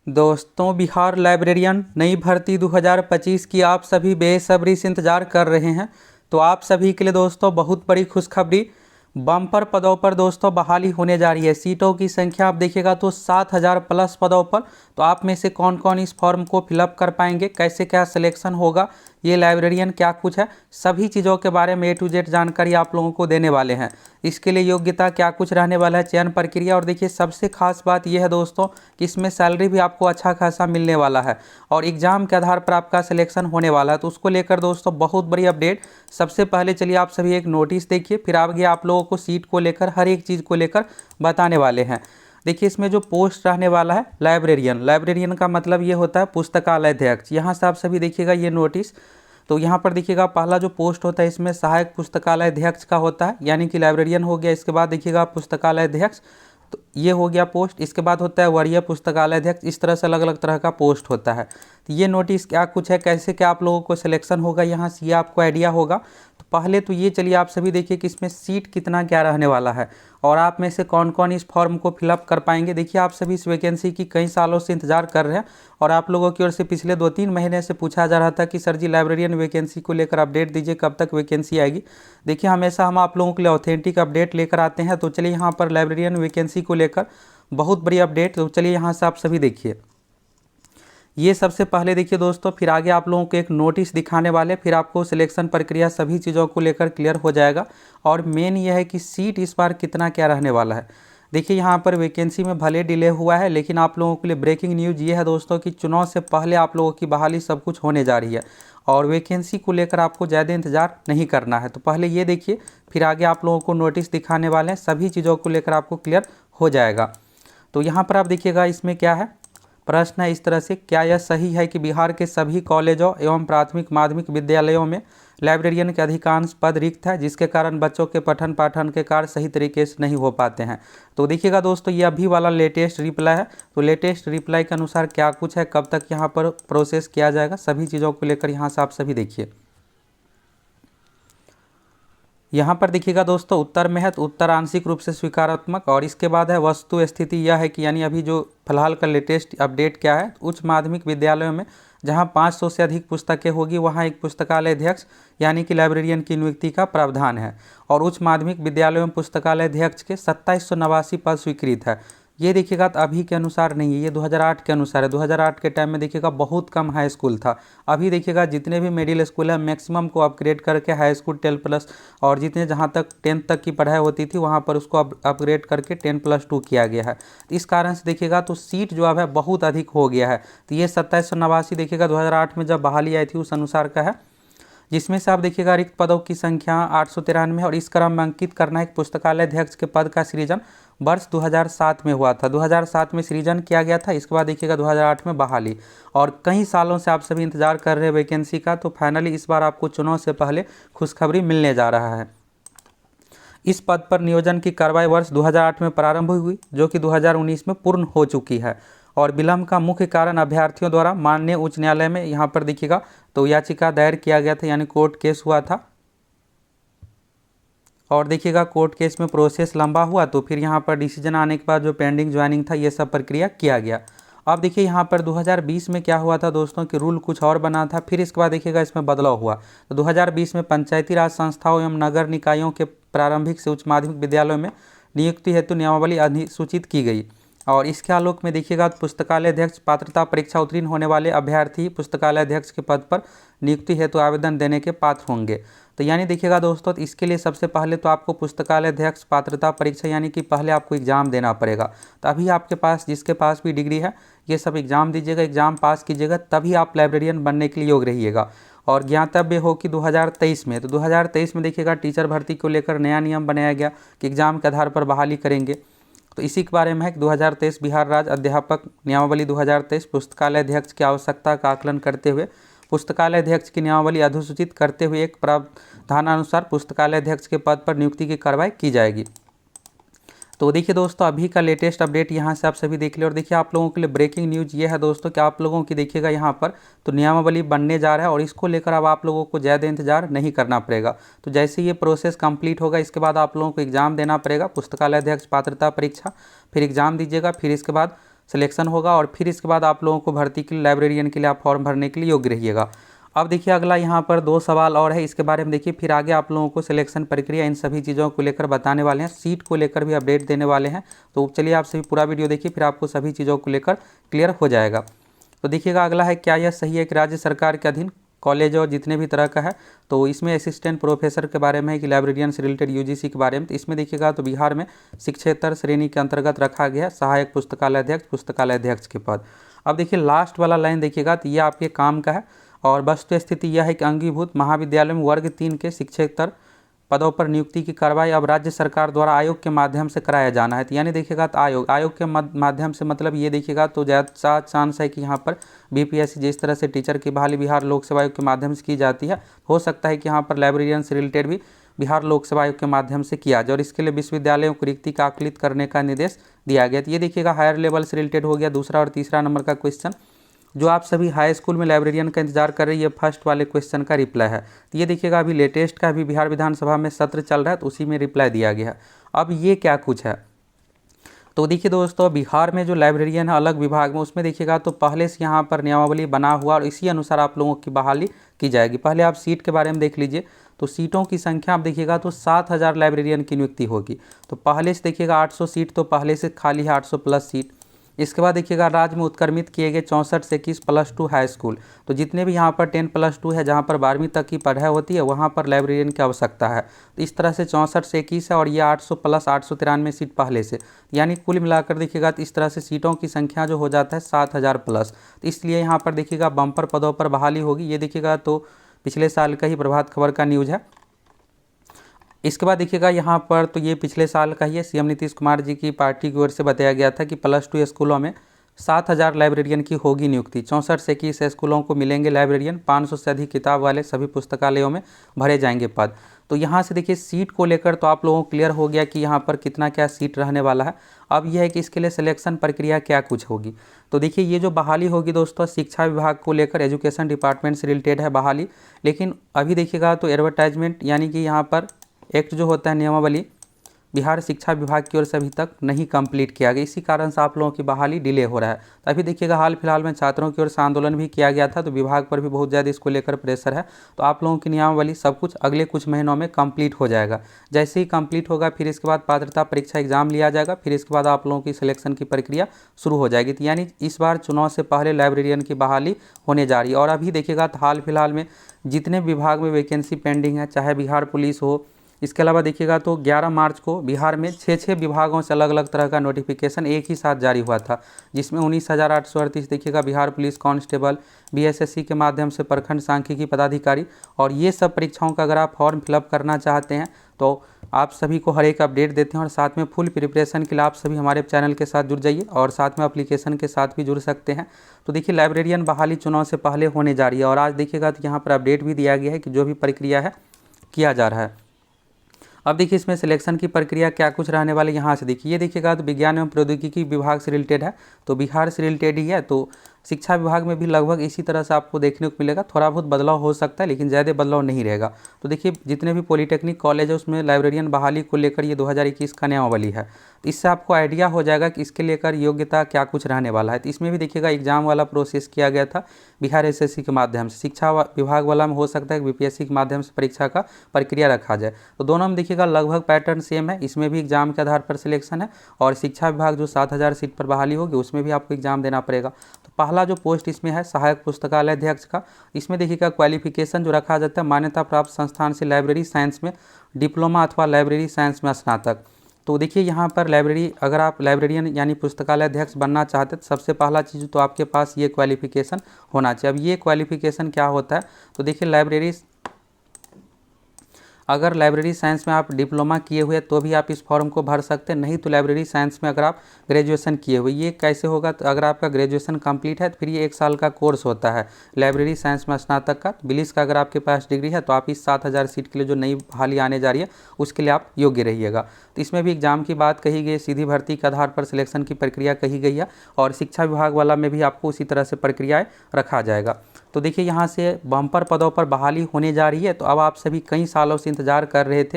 दोस्तों, बिहार लाइब्रेरियन नई भर्ती 2025 की आप सभी बेसब्री से इंतज़ार कर रहे हैं। तो आप सभी के लिए दोस्तों बहुत बड़ी खुशखबरी, बम्पर पदों पर दोस्तों बहाली होने जा रही है। सीटों की संख्या आप देखिएगा तो 7,000 प्लस पदों पर। तो आप में से कौन कौन इस फॉर्म को फिलअप कर पाएंगे, कैसे क्या सिलेक्शन होगा, ये लाइब्रेरियन क्या कुछ है, सभी चीज़ों के बारे में A to Z जानकारी आप लोगों को देने वाले हैं। इसके लिए योग्यता क्या कुछ रहने वाला है, चयन प्रक्रिया, और देखिए सबसे खास बात यह है दोस्तों कि इसमें सैलरी भी आपको अच्छा खासा मिलने वाला है और एग्जाम के आधार पर आपका सिलेक्शन होने वाला है। तो उसको लेकर दोस्तों बहुत बड़ी अपडेट। सबसे पहले चलिए आप सभी एक नोटिस देखिए, फिर आगे आप लोगों को सीट को लेकर हर एक चीज़ को लेकर बताने वाले हैं। देखिए इसमें जो पोस्ट रहने वाला है लाइब्रेरियन का मतलब ये होता है पुस्तकालय अध्यक्ष। यहाँ से आप सभी देखिएगा ये नोटिस। तो यहाँ पर देखिएगा पहला जो पोस्ट होता है इसमें सहायक पुस्तकालय अध्यक्ष का होता है, यानी कि लाइब्रेरियन हो गया। इसके बाद देखिएगा पुस्तकालय अध्यक्ष, तो ये हो गया पोस्ट। इसके बाद होता है वरीय पुस्तकालय अध्यक्ष। इस तरह से अलग अलग तरह का पोस्ट होता है। तो ये नोटिस क्या कुछ है, कैसे क्या आप लोगों को सिलेक्शन होगा यहाँ से, ये आपको आइडिया होगा। तो पहले तो ये चलिए आप सभी देखिए कि इसमें सीट कितना क्या रहने वाला है और आप में से कौन कौन इस फॉर्म को फिलअप कर पाएंगे। देखिए आप सभी इस वैकेंसी की कई सालों से इंतजार कर रहे हैं और आप लोगों की ओर से पिछले 2-3 महीने से पूछा जा रहा था कि सर जी लाइब्रेरियन वैकेंसी को लेकर अपडेट दीजिए, कब तक वैकेंसी आएगी। देखिए हमेशा हम आप लोगों के लिए ऑथेंटिक अपडेट लेकर आते हैं। तो चलिए यहाँ पर लाइब्रेरियन वैकेंसी को लेकर बहुत बड़ी अपडेट। तो चलिए यहाँ से आप सभी देखिए, ये सबसे पहले देखिए दोस्तों, फिर आगे आप लोगों को एक नोटिस दिखाने वाले, फिर आपको सिलेक्शन प्रक्रिया सभी चीज़ों को लेकर क्लियर हो जाएगा। और मेन ये है कि सीट इस बार कितना क्या रहने वाला है। देखिए यहाँ पर वैकेंसी में भले डिले हुआ है, लेकिन आप लोगों के लिए ब्रेकिंग न्यूज़ ये है दोस्तों कि चुनाव से पहले आप लोगों की बहाली सब कुछ होने जा रही है और वैकेंसी को लेकर आपको ज़्यादा इंतजार नहीं करना है। तो पहले ये देखिए, फिर आगे आप लोगों को नोटिस दिखाने वाले हैं, सभी चीज़ों को लेकर आपको क्लियर हो जाएगा। तो यहाँ पर आप देखिएगा इसमें क्या है, प्रश्न है इस तरह से, क्या यह सही है कि बिहार के सभी कॉलेजों एवं प्राथमिक माध्यमिक विद्यालयों में लाइब्रेरियन के अधिकांश पद रिक्त है, जिसके कारण बच्चों के पठन पाठन के कार्य सही तरीके से नहीं हो पाते हैं। तो देखिएगा दोस्तों ये अभी वाला लेटेस्ट रिप्लाई है। तो लेटेस्ट रिप्लाई के अनुसार क्या कुछ है, कब तक यहाँ पर प्रोसेस किया जाएगा, सभी चीज़ों को लेकर यहाँ से आप सभी देखिए। यहाँ पर देखिएगा दोस्तों उत्तर में है तो उत्तर आंशिक रूप से स्वीकारात्मक, और इसके बाद है वस्तु स्थिति यह है कि यानी अभी जो फिलहाल का लेटेस्ट अपडेट क्या है, उच्च माध्यमिक विद्यालयों में जहाँ 500 से अधिक पुस्तकें होगी वहाँ एक पुस्तकालय अध्यक्ष यानी कि लाइब्रेरियन की नियुक्ति का प्रावधान है। और उच्च माध्यमिक विद्यालयों में पुस्तकालय अध्यक्ष के 2789 पद स्वीकृत है। ये देखिएगा तो अभी के अनुसार नहीं है, ये 2008 के अनुसार है। 2008 के टाइम में देखिएगा बहुत कम हाई स्कूल था। अभी देखिएगा जितने भी मिडिल स्कूल है मैक्सिमम को अपग्रेड करके हाई स्कूल 10+ और जितने जहाँ तक 10th तक की पढ़ाई होती थी वहाँ पर उसको अपग्रेड करके 10+2 किया गया है। तो इस कारण से देखिएगा तो सीट जो अब है बहुत अधिक हो गया है। तो ये 2789 देखिएगा 2008 में जब बहाली आई थी उस अनुसार का है, जिसमें से आप देखिएगा रिक्त पदों की संख्या 893 और इस क्रम में अंकित करना एक पुस्तकालय अध्यक्ष के पद का सृजन वर्ष 2007 में हुआ था। 2007 में सृजन किया गया था। इसके बाद देखिएगा 2008 में बहाली, और कई सालों से आप सभी इंतजार कर रहे हैं वैकेंसी का। तो फाइनली इस बार आपको चुनाव से पहले खुशखबरी मिलने जा रहा है। इस पद पर नियोजन की कार्रवाई वर्ष 2008 में प्रारंभ हुई, जो कि 2019 में पूर्ण हो चुकी है। और विलंब का मुख्य कारण अभ्यर्थियों द्वारा माननीय उच्च न्यायालय में यहाँ पर देखिएगा तो याचिका दायर किया गया था, यानी कोर्ट केस हुआ था। और देखिएगा कोर्ट केस में प्रोसेस लंबा हुआ तो फिर यहाँ पर डिसीजन आने के बाद जो पेंडिंग ज्वाइनिंग था ये सब प्रक्रिया किया गया। अब देखिए यहाँ पर 2020 में क्या हुआ था दोस्तों कि रूल कुछ और बना था, फिर इसके बाद देखिएगा इसमें बदलाव हुआ। तो 2020 में पंचायती राज संस्थाओं एवं नगर निकायों के प्रारंभिक से उच्च माध्यमिक विद्यालयों में नियुक्ति हेतु नियमावली अधिसूचित की गई। और इसके आलोक में देखिएगा पुस्तकालय अध्यक्ष पात्रता परीक्षा उत्तीर्ण होने वाले अभ्यर्थी पुस्तकालय अध्यक्ष के पद पर नियुक्ति हेतु आवेदन देने के पात्र होंगे। तो यानी देखिएगा दोस्तों तो इसके लिए सबसे पहले तो आपको पुस्तकालय अध्यक्ष पात्रता परीक्षा यानी कि पहले आपको एग्ज़ाम देना पड़ेगा। तो अभी आपके पास जिसके पास भी डिग्री है ये सब एग्ज़ाम दीजिएगा, एग्ज़ाम पास कीजिएगा, तभी आप लाइब्रेरियन बनने के लिए योग्य रहिएगा। और ज्ञातव्य हो कि 2023 में, तो 2023 में देखिएगा टीचर भर्ती को लेकर नया नियम बनाया गया कि एग्ज़ाम के आधार पर बहाली करेंगे। तो इसी के बारे में है कि 2023 बिहार राज्य अध्यापक नियमावली 2023 पुस्तकालय अध्यक्ष की आवश्यकता का आकलन करते हुए पुस्तकालय अध्यक्ष की नियमावली अधिसूचित करते हुए एक प्रावधानानुसार पुस्तकालय अध्यक्ष के पद पर नियुक्ति की कार्रवाई की जाएगी। तो देखिए दोस्तों अभी का लेटेस्ट अपडेट यहाँ से आप सभी देख लें। और देखिए आप लोगों के लिए ब्रेकिंग न्यूज़ ये है दोस्तों कि आप लोगों की देखिएगा यहाँ पर तो नियमावली बनने जा रहा है और इसको लेकर अब आप लोगों को ज़्यादा इंतजार नहीं करना पड़ेगा। तो जैसे ये प्रोसेस कंप्लीट होगा इसके बाद आप लोगों को एग्ज़ाम देना पड़ेगा, पुस्तकालय अध्यक्ष पात्रता परीक्षा, फिर एग्ज़ाम दीजिएगा, फिर इसके बाद सिलेक्शन होगा और फिर इसके बाद आप लोगों को भर्ती के लिए लाइब्रेरियन के लिए आप फॉर्म भरने के लिए योग्य रहिएगा। अब देखिए अगला यहाँ पर 2 सवाल और है, इसके बारे में देखिए, फिर आगे आप लोगों को सिलेक्शन प्रक्रिया इन सभी चीज़ों को लेकर बताने वाले हैं, सीट को लेकर भी अपडेट देने वाले हैं। तो चलिए आप सभी पूरा वीडियो देखिए, फिर आपको सभी चीज़ों को लेकर क्लियर हो जाएगा। तो देखिएगा अगला है, क्या यह सही है कि राज्य सरकार के अधीन कॉलेज और जितने भी तरह का है, तो इसमें असिस्टेंट प्रोफेसर के बारे में है कि लाइब्रेरियन से रिलेटेड यूजीसी के बारे में। तो इसमें देखिएगा तो बिहार में शिक्षेतर श्रेणी के अंतर्गत रखा गया है सहायक पुस्तकालय अध्यक्ष के पद। अब देखिए लास्ट वाला लाइन देखिएगा तो ये आपके काम का है, और वस्तु स्थिति यह है कि अंगीभूत महाविद्यालय में वर्ग 3 के शिक्षेतर पदों पर नियुक्ति की कार्रवाई अब राज्य सरकार द्वारा आयोग के माध्यम से कराया जाना है। तो यानी देखिएगा तो आयोग के माध्यम से मतलब ये देखिएगा तो ज़्यादा चांस है कि यहाँ पर बीपीएससी जिस तरह से टीचर की बहाली बिहार लोक सेवा आयोग के माध्यम से की जाती है, हो सकता है कि यहाँ पर लाइब्रेरियन से रिलेटेड भी बिहार लोक सेवा आयोग के माध्यम से किया जाए, और इसके लिए विश्वविद्यालयों को रिक्ति का आकलित करने का निर्देश दिया गया। तो ये देखिएगा हायर लेवल से रिलेटेड हो गया दूसरा और तीसरा नंबर का क्वेश्चन। जो आप सभी हाई स्कूल में लाइब्रेरियन का इंतजार कर रही है, फर्स्ट वाले क्वेश्चन का रिप्लाई है। तो ये देखिएगा अभी लेटेस्ट का अभी बिहार विधानसभा में सत्र चल रहा है, तो उसी में रिप्लाई दिया गया है। अब ये क्या कुछ है, तो देखिए दोस्तों, बिहार में जो लाइब्रेरियन है अलग विभाग में, उसमें देखिएगा तो पहले से यहाँ पर नियमावली बना हुआ और इसी अनुसार आप लोगों की बहाली की जाएगी। पहले आप सीट के बारे में देख लीजिए, तो सीटों की संख्या आप देखिएगा तो 7000 लाइब्रेरियन की नियुक्ति होगी। तो पहले से देखिएगा 800 सीट तो पहले से खाली है, 800 प्लस सीट। इसके बाद देखिएगा राज्य में उत्क्रमित किए गए 64 से 21 +2 हाई स्कूल, तो जितने भी यहाँ पर 10+2 है, जहाँ पर 12वीं तक की पढ़ाई होती है, वहाँ पर लाइब्रेरियन की आवश्यकता है। तो इस तरह से 64 से 21 है, और ये 800 प्लस 893 सीट पहले से, यानी कुल मिलाकर देखिएगा तो इस तरह से सीटों की संख्या जो हो जाता है 7000 प्लस। तो इसलिए यहाँ पर देखिएगा बम्पर पदों पर बहाली होगी। ये देखिएगा तो पिछले साल का ही प्रभात खबर का न्यूज़ है। इसके बाद देखिएगा यहाँ पर तो ये पिछले साल का ही है, सीएम नीतीश कुमार जी की पार्टी की ओर से बताया गया था कि +2 स्कूलों में 7000 लाइब्रेरियन की होगी नियुक्ति। 64 से 21 स्कूलों को मिलेंगे लाइब्रेरियन, 500 से अधिक किताब वाले सभी पुस्तकालयों में भरे जाएंगे पद। तो यहाँ से देखिए सीट को लेकर तो आप लोगों को क्लियर हो गया कि यहाँ पर कितना क्या सीट रहने वाला है। अब यह है कि इसके लिए सिलेक्शन प्रक्रिया क्या कुछ होगी। तो देखिए ये जो बहाली होगी दोस्तों, शिक्षा विभाग को लेकर एजुकेशन डिपार्टमेंट से रिलेटेड है बहाली, लेकिन अभी देखिएगा तो एडवर्टाइजमेंट यानी कि यहाँ पर एक्ट जो होता है नियमावली बिहार शिक्षा विभाग की ओर से अभी तक नहीं कंप्लीट किया गया, इसी कारण से आप लोगों की बहाली डिले हो रहा है। तो अभी देखिएगा हाल फिलहाल में छात्रों की ओर से आंदोलन भी किया गया था, तो विभाग पर भी बहुत ज़्यादा इसको लेकर प्रेशर है। तो आप लोगों की नियमावली सब कुछ अगले कुछ महीनों में कंप्लीट हो जाएगा। जैसे ही कंप्लीट होगा फिर इसके बाद पात्रता परीक्षा एग्जाम लिया जाएगा, फिर इसके बाद आप लोगों की सिलेक्शन की प्रक्रिया शुरू हो जाएगी। तो यानी इस बार चुनाव से पहले लाइब्रेरियन की बहाली होने जा रही है। और अभी देखिएगा तो हाल फिलहाल में जितने विभाग में वैकेंसी पेंडिंग है, चाहे बिहार पुलिस हो, इसके अलावा देखिएगा तो 11 मार्च को बिहार में 6 विभागों से अलग अलग तरह का नोटिफिकेशन एक ही साथ जारी हुआ था, जिसमें 19,838 देखिएगा बिहार पुलिस कांस्टेबल, बीएसएससी के माध्यम से प्रखंड सांख्यिकी पदाधिकारी, और ये सब परीक्षाओं का अगर आप फॉर्म फिलअप करना चाहते हैं तो आप सभी को हर एक अपडेट देते हैं। और साथ में फुल प्रिपरेशन के लिए आप सभी हमारे चैनल के साथ जुड़ जाइए, और साथ में एप्लीकेशन के साथ भी जुड़ सकते हैं। तो देखिए लाइब्रेरियन बहाली चुनाव से पहले होने जा रही है, और आज देखिएगा तो यहाँ पर अपडेट भी दिया गया है कि जो भी प्रक्रिया है किया जा रहा है। अब देखिए इसमें सिलेक्शन की प्रक्रिया क्या कुछ रहने वाले, यहाँ से देखिए, ये देखिएगा तो विज्ञान एवं प्रौद्योगिकी विभाग से रिलेटेड है, तो बिहार से रिलेटेड ही है। तो शिक्षा विभाग में भी लगभग इसी तरह से आपको देखने को मिलेगा, थोड़ा बहुत बदलाव हो सकता है लेकिन ज़्यादा बदलाव नहीं रहेगा। तो देखिए जितने भी पॉलिटेक्निक कॉलेज है उसमें लाइब्रेरियन बहाली को लेकर ये 2021 का नियमावली है, तो इससे आपको आइडिया हो जाएगा कि इसके लेकर योग्यता क्या कुछ रहने वाला है। तो इसमें भी देखिएगा एग्जाम वाला प्रोसेस किया गया था बिहार एसएससी के माध्यम से, शिक्षा विभाग वाला में हो सकता है कि बीपीएससी के माध्यम से परीक्षा का प्रक्रिया रखा जाए। तो दोनों में देखिएगा लगभग पैटर्न सेम है, इसमें भी एग्जाम के आधार पर सिलेक्शन है, और शिक्षा विभाग जो 7000 सीट पर बहाली होगी उसमें भी आपको एग्जाम देना पड़ेगा। तो पहला जो पोस्ट इसमें है सहायक पुस्तकालय अध्यक्ष का, इसमें देखिएगा क्वालिफिकेशन जो रखा जाता है मान्यता प्राप्त संस्थान से लाइब्रेरी साइंस में डिप्लोमा अथवा लाइब्रेरी साइंस में स्नातक। तो देखिए यहाँ पर लाइब्रेरी अगर आप लाइब्रेरियन यानी पुस्तकालय अध्यक्ष बनना चाहते हैं तो सबसे पहला चीज़ तो आपके पास ये क्वालिफिकेशन होना चाहिए। अब ये क्वालिफिकेशन क्या होता है, तो देखिए अगर लाइब्रेरी साइंस में आप डिप्लोमा किए हुए तो भी आप इस फॉर्म को भर सकते हैं, नहीं तो लाइब्रेरी साइंस में अगर आप ग्रेजुएशन किए हुए। ये कैसे होगा, तो अगर आपका ग्रेजुएशन कंप्लीट है तो फिर ये 1 साल का कोर्स होता है लाइब्रेरी साइंस में स्नातक का। बिलिस का अगर आपके पास डिग्री है तो आप इस 7000 सीट के लिए जो नई बहाली आने जा रही है उसके लिए आप योग्य रहिएगा। तो इसमें भी एग्जाम की बात कही गई, सीधी भर्ती के आधार पर सिलेक्शन की प्रक्रिया कही गई है, और शिक्षा विभाग वाला में भी आपको उसी तरह से प्रक्रियाएँ रखा जाएगा। तो देखिए यहाँ से बम्पर पदों पर बहाली होने जा रही है। तो अब आप सभी कई सालों से इंतजार कर रहे थे